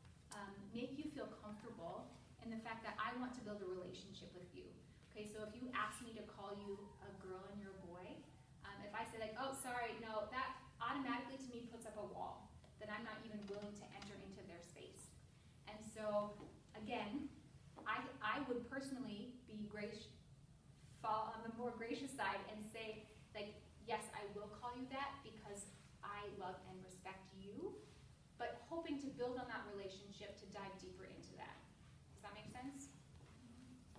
S1: make you feel comfortable in the fact that I want to build a relationship with you. Okay, so if you ask me to call you a girl and you're a boy, if I say like, oh, sorry, no, that automatically to me puts up a wall that I'm not even willing to enter into their space. And so, again, I would personally be fall on the more gracious side and say, like, yes, I will call you that because I love and respect you, but hoping to build on that relationship to dive deeper into that. Does that make sense?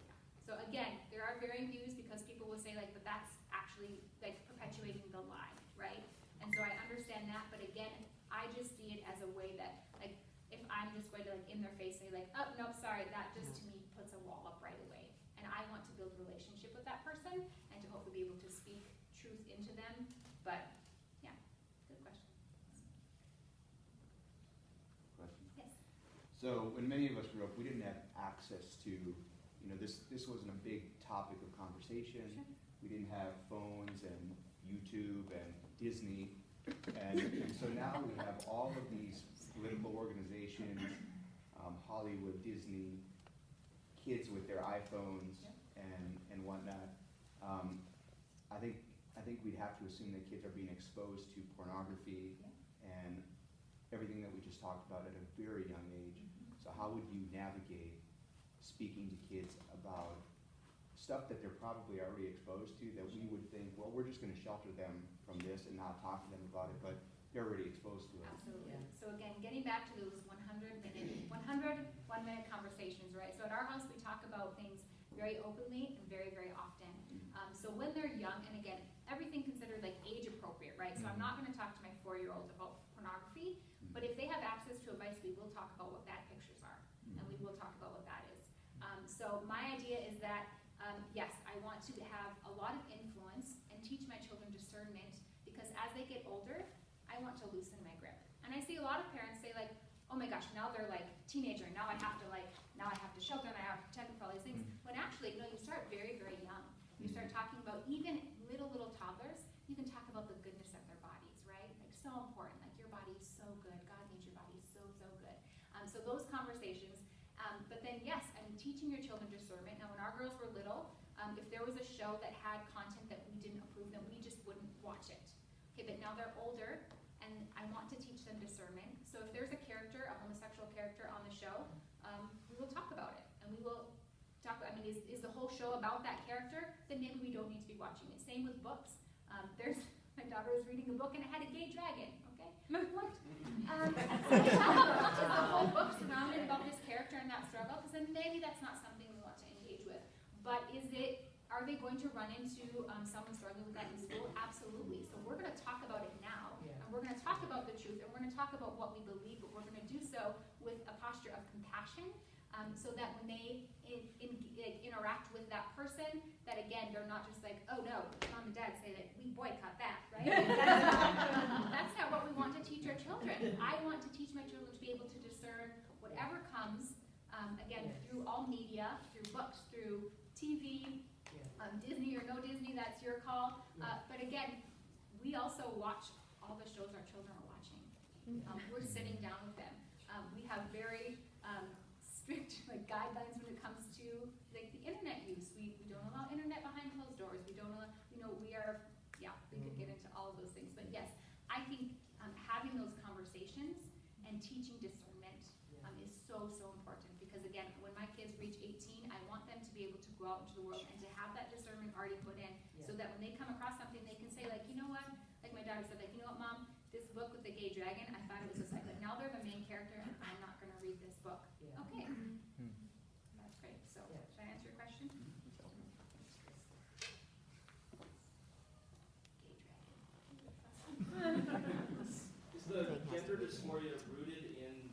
S1: Yeah. So again, there are varying views because people will say, like, but that's actually like perpetuating the lie, right? And so I understand that, but again, I just see it as a way that, like, if I'm just going to, like, in their face say, like, oh, no, sorry, that just to me puts a wall up right away. And I want to build a relationship with that person and to hopefully be able to speak truth into them. But, yeah, good question.
S4: Question?
S1: Yes.
S4: So when many of us grew up, we didn't have access to, you know, this wasn't a big topic of conversation.
S1: Sure.
S4: We didn't have phones and YouTube and Disney. And so now we have all of these political organizations, Hollywood, Disney, kids with their iPhones and whatnot. I think we'd have to assume that kids are being exposed to pornography and everything that we just talked about at a very young age. So how would you navigate speaking to kids about stuff that they're probably already exposed to that we would think, well, we're just going to shelter them from this and not talk to them about it, but they're already exposed to it.
S1: Absolutely. Yeah. So again, getting back to those 1-minute conversations, right? So at our house, we talk about things very openly and very, very often. So when they're young, and again, everything considered like age appropriate, right? So I'm not going to talk to my 4-year-old about pornography, but if they have access to a device, we will talk about what bad pictures are, and we will talk about what that is. So my idea is that, yes, I want to have a lot of influence and teach my children discernment, because as they get older, I want to loosen my grip. And I see a lot of parents say, like, oh my gosh, now they're like teenager, now I have to shelter and I have to protect them for all these things. When actually, no, you start very, very young. You start talking about even little toddlers, you can talk about the goodness of their bodies, right? Like, so important, like, your body is so good, God made your body so, so good. So those conversations, but then again, yes, I'm teaching your children discernment. Now, when our girls were little, if there was a show that had content that we didn't approve, then we just wouldn't watch it. Okay, but now they're older, and I want to teach them discernment. So if there's a character, a homosexual character on the show, we will talk about it, and we will talk. I mean, is the whole show about that character? Then maybe we don't need to be watching it. Same with books. My daughter was reading a book and it had a gay dragon. Okay, what? So is the whole book surrounded about this character and that struggle? Because then maybe that's not something we want to engage with. But are they going to run into someone struggling with that in school? Absolutely. So we're going to talk about it now, and we're going to talk about the truth, and we're going to talk about what we believe, but we're going to do so with a posture of compassion, so that when they interact with that person, that again, they're not just like, oh no, mom and dad say that we boycott that, right? That's not what we want to teach our children. I want to teach my children to be able to discern whatever comes, again, through all media, through books, through TV, Disney or no Disney, that's your call. But again, we also watch all the shows our children are watching. We're sitting down with them. We have very strict guidelines when it comes to the internet use. We don't allow internet behind closed doors. We don't allow, we could get into all of those things. But yes, I think having those conversations and teaching discernment is so important, because again, when my kids reach 18, I want them to be able to go out into the world and to have that discernment already put in, so that when they come across something, they can say, like, you know what, like my daughter said, like, you know what, Mom, this book with the gay dragon, I thought it was just like now they're the main character and I'm not going to read this book. Okay, that's great. So should I answer your question?
S3: Is the gender dysphoria rooted in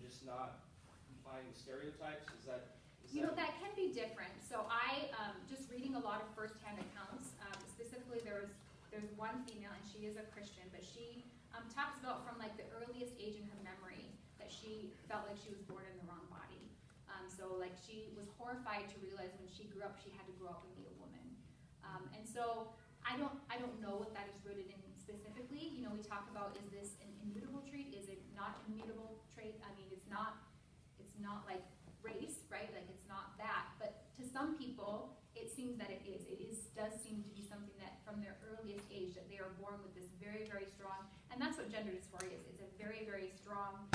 S3: just not complying with stereotypes?
S1: That can be different. So I, just reading a lot of firsthand accounts, specifically there's one female, and she is a Christian, but she talks about from the earliest age in her memory that she felt like she was born in the wrong body. So she was horrified to realize when she grew up, she had to grow up and be a woman. And so I don't know what that is rooted in specifically. We talk about, is this an immutable trait? Is it not an immutable trait? I mean, it's not like race, right? It's not that. But to some people, it seems that it is. Does seem to be something that from their earliest age that they are born with this very, very strong, and that's what gender dysphoria is. It's a very, very strong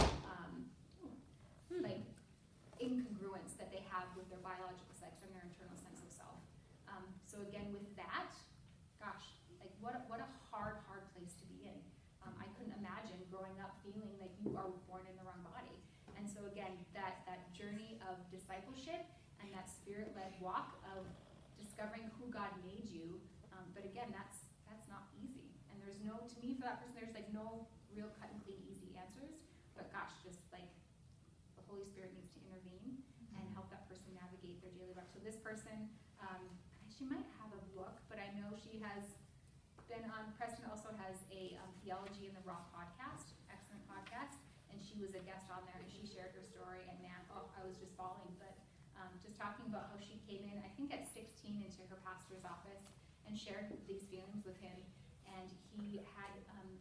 S1: incongruence that they have with their biological sex and their internal sense of self. So again, with that, gosh, what a hard place to be in. I couldn't imagine growing up feeling like you are born in the wrong body. And so again, that journey of discipleship and that spirit-led walk of discovering who God made you, but again, that's not easy. And there's to me, for that person, there's no real cut and clean easy answers. But gosh, just the Holy Spirit needs to intervene and help that person navigate their daily life. So this person, she might have a book, but I know she has been on. Preston also has a Theology in the Raw podcast, excellent podcast, and she was a guest on there, and she shared her story. And man, I was just bawling. But just talking about how she came in, I think at 16, into her pastor's office and shared these feelings with him, and he had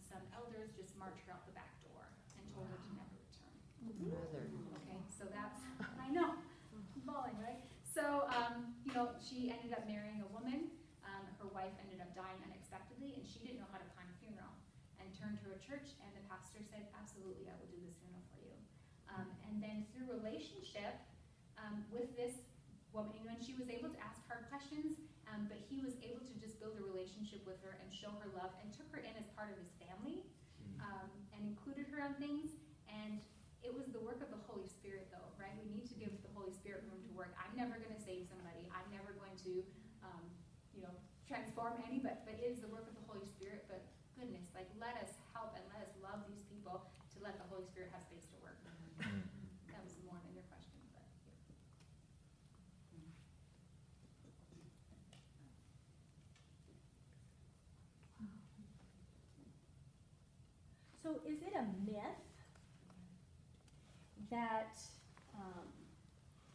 S1: some elders just march her out the back door and told her to never return. Okay, so that's, I know, I'm bawling, right? So, she ended up marrying a woman. Her wife ended up dying unexpectedly, and she didn't know how to plan a funeral, and turned to a church, and the pastor said, absolutely, I will do this funeral for you. And then through relationship with this woman, and she was able to ask hard questions, but he was able to just build a relationship with her and show her love, and took her in as part of his family, and included her on things. And it was the work of the Holy Spirit, though, right? We need to give the Holy Spirit room to work. I'm never going to save somebody. I'm never going to, transform any, but it is the work of the Holy Spirit. But goodness, let us help and let us love these people to let the Holy Spirit have space to work. That was more than your question, but
S5: So is it a myth that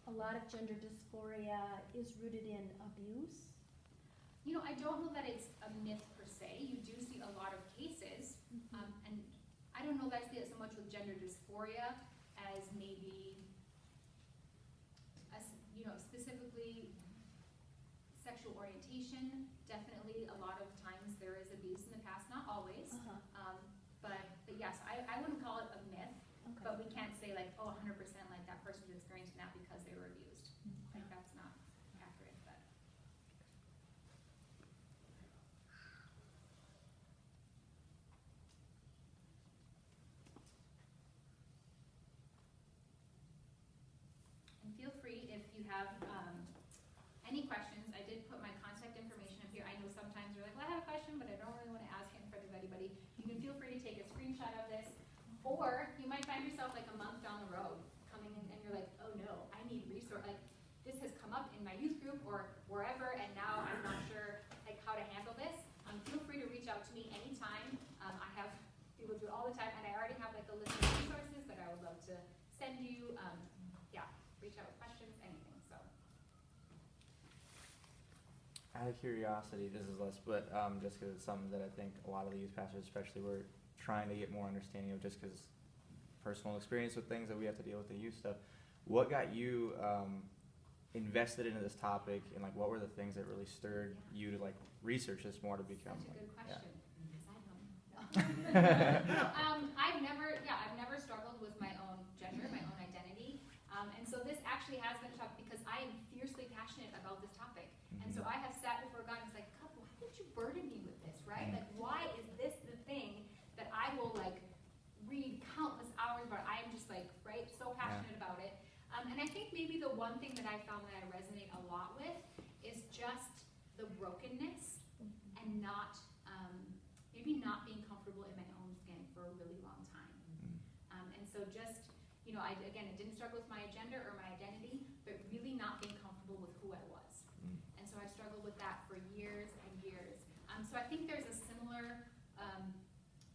S5: a lot of gender dysphoria is rooted in abuse?
S1: I don't know that it's a myth per se. You do see a lot of cases, and I don't know that I see it so much with gender dysphoria as maybe sexual orientation, definitely a lot of times there is abuse in the past, not always. But yes, I wouldn't call it a myth,
S5: Okay.
S1: but we can't say like, oh, 100% like that person's experiencing that because they were abused. Like that's not accurate, but. And feel free if you have any questions. I did put my contact information up here. I know sometimes you're like, well, I have a question, but I don't really want to ask it in front of anybody. You can feel free to take a screenshot of this, or you might find yourself like a month down the road coming in and you're like, oh no, I need resource. Like this has come up in my youth group or wherever, and now I'm not sure like how to handle this. Feel free to reach out to me anytime. I have people do it all the time, and I already have like a list of resources that I would love to send you. Reach out with questions, anything. So.
S6: Out of curiosity, this is less, but just because it's something that I think a lot of the youth pastors, especially, we're trying to get more understanding of, just because personal experience with things that we have to deal with the youth stuff. What got you invested into this topic, and like what were the things that really stirred you to like research this more to become?
S1: Such a good question.
S6: Yeah.
S1: Because I don't know. I've never struggled with my own gender, my own identity. And so this actually has been tough because I am fiercely passionate about this topic. And so I have sat before God and was like, God, why did you burden me with this, right? Like, why is this the thing that I will like read countless hours about? I am just like, right, so passionate about it. And I think maybe the one thing that I found that I resonate a lot with is just the brokenness and not, maybe not being comfortable in my own skin for a really long time. And so just, you know, it didn't struggle with my gender or my identity, but really not being comfortable with who I was. And so I struggled with that for years and years. So I think there's a similar,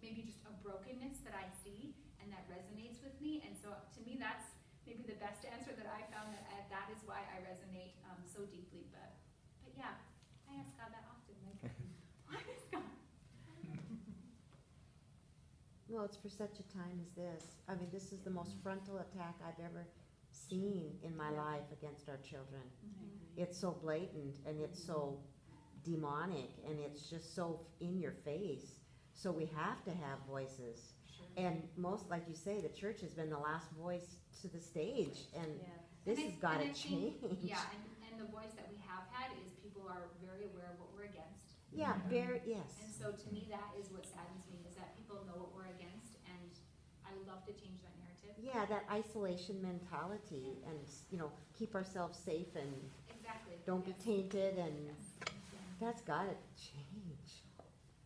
S1: maybe just a brokenness that I see and that resonates with me. And so to me, that's maybe the best answer that I found, that is why I resonate so deeply. But yeah, I ask God that often. Like, why is God?
S7: Well, it's for such a time as this. I mean, this is the most frontal attack I've ever seen in my life against our children. It's so blatant and it's so demonic and it's just so in your face. So we have to have voices.
S1: Sure.
S7: And most, like you say, the church has been the last voice to the stage, and
S5: Yeah.
S7: this
S1: And
S7: has got to
S1: I think,
S7: change.
S1: yeah, and the voice that we have had is people are very aware of what we're against.
S7: Yeah, very, yes.
S1: And so to me, that is what saddens me, is that people know what we're against, and I would love to change that narrative.
S7: Yeah, that isolation mentality, and, you know, keep ourselves safe and
S1: Exactly.
S7: don't be
S1: Yes.
S7: tainted, and
S1: Yes.
S7: that's got to change.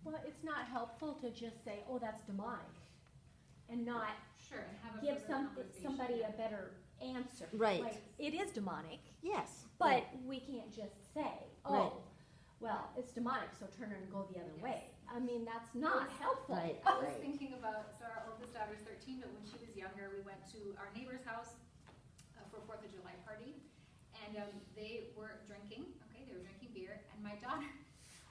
S5: Well, it's not helpful to just say, oh, that's demonic, and not
S1: Sure, and have a
S5: give
S1: further conversation.
S5: somebody a better answer.
S7: Right.
S5: Like, it is demonic,
S7: Yes.
S5: but we can't just say, oh,
S7: Right.
S5: well, it's demonic, so turn and go the other
S1: Yes.
S5: way. I mean, that's not helpful.
S7: Right.
S1: I was thinking about, so our oldest daughter's 13, but when she was younger, we went to our neighbor's house for a 4th of July party, and they were drinking, okay, they were drinking beer, and my daughter,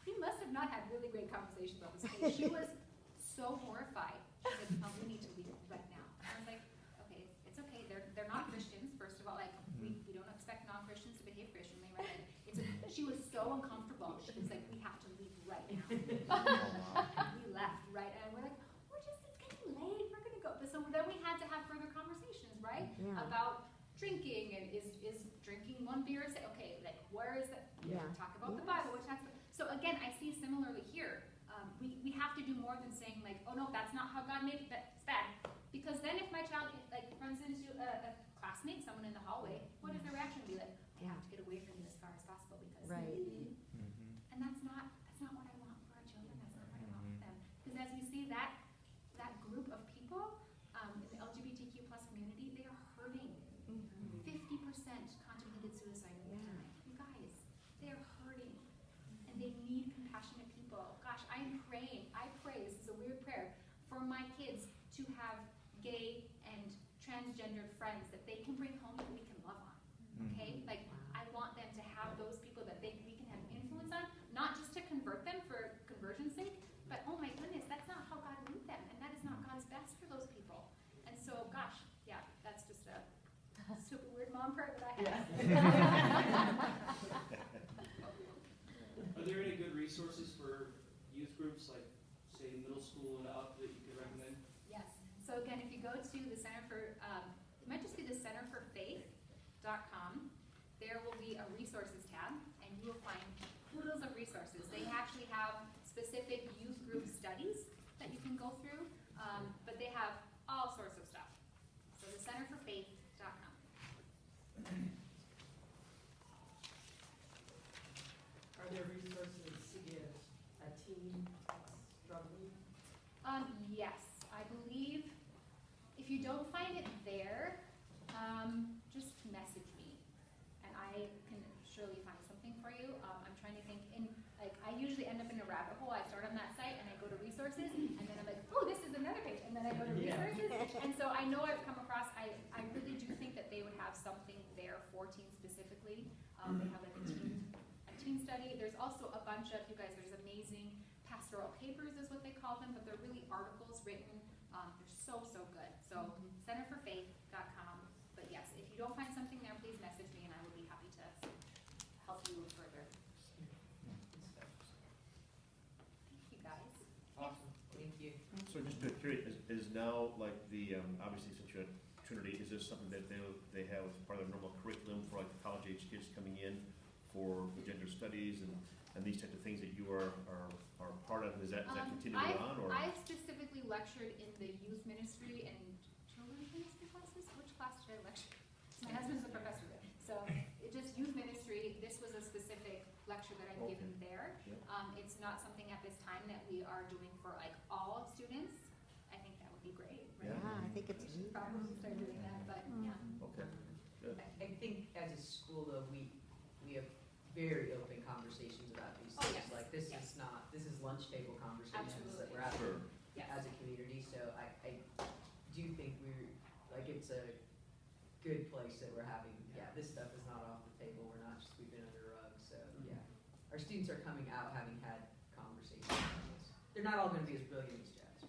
S1: we must have not had really great conversations about this case. She was so horrified. She said, we need to leave right now. I was like, okay, it's okay, they're not Christians, first of all, like, we don't expect non-Christians to behave Christianly, right? Like, she was so uncomfortable, she was like, we have to leave right now. We left, right? And we're like, it's getting late, we're gonna go. But so then we had to have further conversations, right?
S7: Yeah.
S1: About drinking, and is drinking one beer, say, okay, like, where is it?
S7: Yeah.
S1: Talk about the
S7: Yes.
S1: Bible, which has, so again, I see similarly here, we have to do more than saying like, oh no, that's not how God made it, that's bad. Because then if my child like runs into a classmate, someone in the hallway, what is their reaction be like? I have to get away from you as far as possible because
S7: Right.
S1: and that's not what I want for our children, that's not what I want for them. Because as we see that group of people in the LGBTQ plus community, they are hurting. 50% contemplated suicide in their time. You guys, they are hurting. And they need compassionate people. Gosh, I pray, this is a weird prayer, for my kids to have gay and transgendered friends that they can bring home that we can love on. Okay? Like, I want them to have those people that we can have influence on, not just to convert them for conversion's sake, but oh my goodness, that's not how God made them, and that is not God's best for those people. And so, gosh, yeah, that's just a super weird mom prayer that I have.
S3: groups, like, say, middle school and up, that you could recommend?
S1: Yes, so again, if you go to the Center for, it might just be the centerforfaith.com, there will be a resources tab, and you will find oodles of resources. They actually have specific youth group studies that you can go through, but they have all sorts of stuff. So the centerforfaith.com.
S8: Are there resources to give a teen that's struggling?
S1: Yes, I believe, if you don't find it there, just message me, and I can surely find something for you. I'm trying to think, I usually end up in a rabbit hole. I start on that site, and I go to resources, and then I'm like, oh, this is another page, and then I go to resources, and so I know I've come across, I really do think that they would have something there for teens specifically. They have like a teen study. There's also a bunch of, you guys, there's amazing pastoral papers is what they call them, but they're really articles written. They're so good. So centerforfaith.com. But yes, if you don't find something there, please message me, and I will be happy to help you further. Thank you, guys.
S3: Awesome.
S8: Thank you.
S9: So just curious, is now like the, obviously since you're at Trinity, is this something that they have as part of their normal curriculum for like the college age kids coming in for the gender studies and these types of things that you are part of? Is that continuing on, or?
S1: I specifically lectured in the youth ministry and children's ministry classes. Which class did I lecture? My husband's a professor there. So it just youth ministry, this was a specific lecture that I've given there.
S9: Yeah.
S1: It's not something at this time that we are doing for like all students. I think that would be great, right?
S7: Yeah, I think it's
S1: We should probably start doing that, but yeah.
S9: Okay, good.
S8: I think as a school though, we have very open conversations about these
S1: Oh,
S8: things.
S1: yes,
S8: Like this
S1: yes.
S8: is not, this is lunch table conversations that
S1: Absolutely.
S8: we're having
S9: Sure.
S1: Yes.
S8: as a community. So I do think it's a good place that we're having, this stuff is not off the table. We're not just sweeping under the rug. So our students are coming out having had conversations. They're not all gonna be as brilliant as Jess.